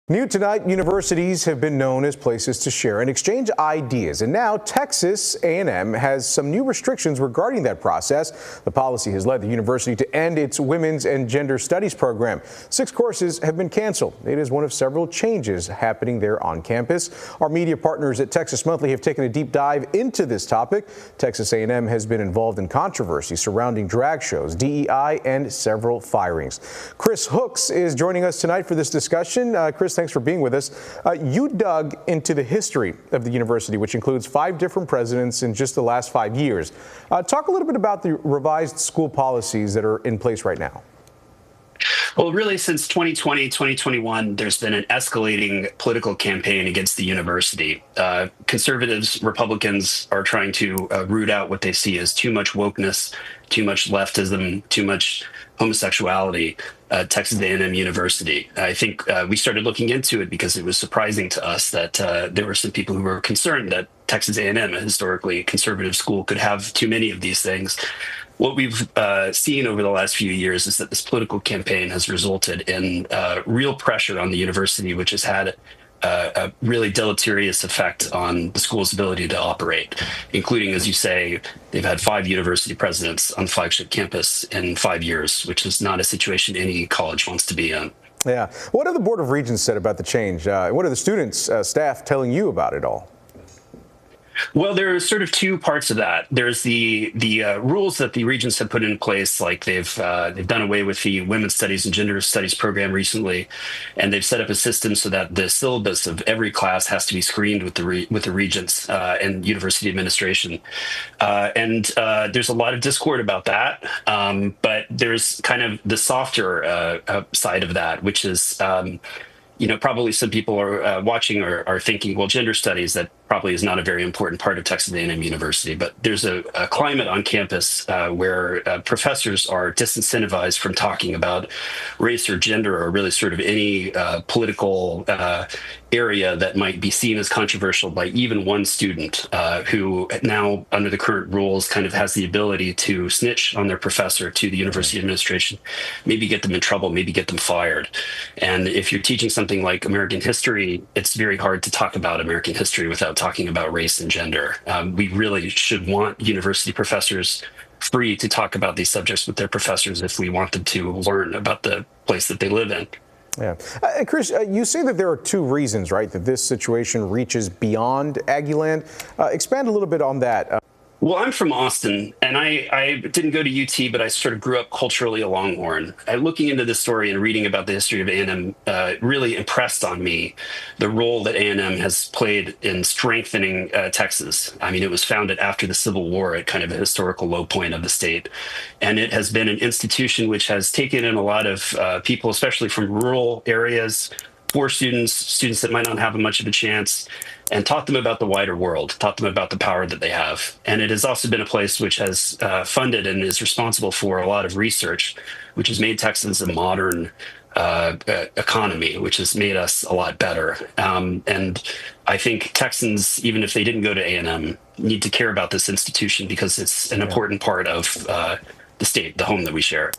New tonight, universities have been known as places to share and exchange ideas, and now Texas A&M has some new restrictions regarding that process. The policy has led the university to end its women's and gender studies program. 6 courses have been canceled. It is one of several changes happening there on campus. Our media partners at Texas Monthly have taken a deep dive into this topic. Texas A&M has been involved in controversy surrounding drag shows, DEI, and several firings. Chris Hooks is joining us tonight for this discussion. Chris, thanks for being with us. You dug into the history of the university, which includes 5 different presidents in just the last 5 years. Talk a little bit about the revised school policies that are in place right now. Well, really, since 2020, 2021, there's been an escalating political campaign against the university. Conservatives, Republicans are trying to root out what they see as too much wokeness, too much leftism, too much homosexuality at Texas A&M University. I think we started looking into it because it was surprising to us that there were some people who were concerned that Texas A&M, a historically conservative school, could have too many of these things. What we've seen over the last few years is that this political campaign has resulted in real pressure on the university, which has had a really deleterious effect on the school's ability to operate, including, as you say, they've had 5 university presidents on the flagship campus in 5 years, which is not a situation any college wants to be in. Yeah. What have the Board of Regents said about the change? What are the students, staff telling you about it all? Well, there's sort of 2 parts of that. There's the rules that the regents have put in place, like they've done away with the women's studies and gender studies program recently, and they've set up a system so that the syllabus of every class has to be screened with the regents and university administration. And there's a lot of discord about that, but there's kind of the softer side of that, which is probably some people are watching are thinking, well, gender studies, that probably is not a very important part of Texas A&M University. But there's a climate on campus where professors are disincentivized from talking about race or gender or really sort of any political area that might be seen as controversial by even one student who now, under the current rules, kind of has the ability to snitch on their professor to the university administration, maybe get them in trouble, maybe get them fired. And if you're teaching something like American history, it's very hard to talk about American history without talking about race and gender. We really should want university professors free to talk about these subjects with their professors if we want them to learn about the place that they live in. Yeah. Chris, you say that there are 2 reasons, right, that this situation reaches beyond Aggieland. Expand a little bit on that. Well, I'm from Austin, and I didn't go to UT, but I sort of grew up culturally a Longhorn. Looking into this story and reading about the history of A&M really impressed on me the role that A&M has played in strengthening Texas. I mean, it was founded after the Civil War at kind of a historical low point of the state, and it has been an institution which has taken in a lot of people, especially from rural areas, poor students that might not have much of a chance, and taught them about the wider world, taught them about the power that they have. And it has also been a place which has funded and is responsible for a lot of research, which has made Texas a modern economy, which has made us a lot better. And I think Texans, even if they didn't go to A&M, need to care about this institution because it's an important part of the state, the home that we share.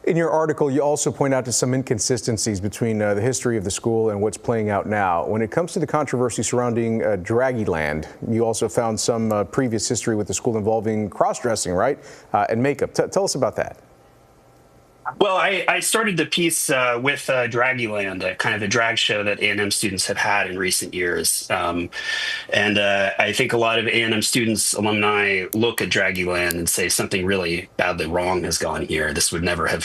In your article, you also point out to some inconsistencies between the history of the school and what's playing out now. When it comes to the controversy surrounding Draggyland, you also found some previous history with the school involving cross-dressing, right, and makeup. Tell us about that. Well, I started the piece with Draggyland, kind of a drag show that A&M students have had in recent years. And I think a lot of A&M students, alumni, look at Draggyland and say something really badly wrong has gone here. This would never have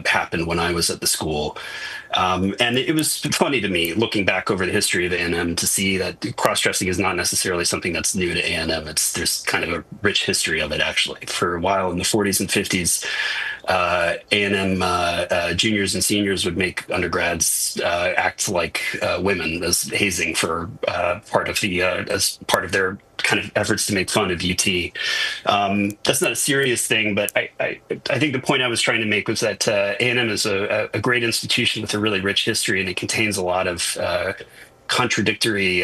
happened when I was at the school. And it was funny to me, looking back over the history of A&M, to see that cross-dressing is not necessarily something that's new to A&M. There's kind of a rich history of it, actually. For a while in the 40s and 50s, A&M juniors and seniors would make undergrads act like women as hazing for part of their kind of efforts to make fun of UT. That's not a serious thing, but I think the point I was trying to make was that A&M is a great institution with a really rich history, and it contains a lot of contradictory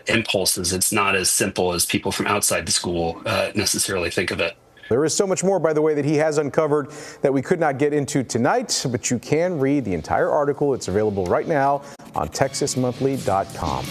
impulses. It's not as simple as people from outside the school necessarily think of it. There is so much more, by the way, that he has uncovered that we could not get into tonight, but you can read the entire article. It's available right now on TexasMonthly.com.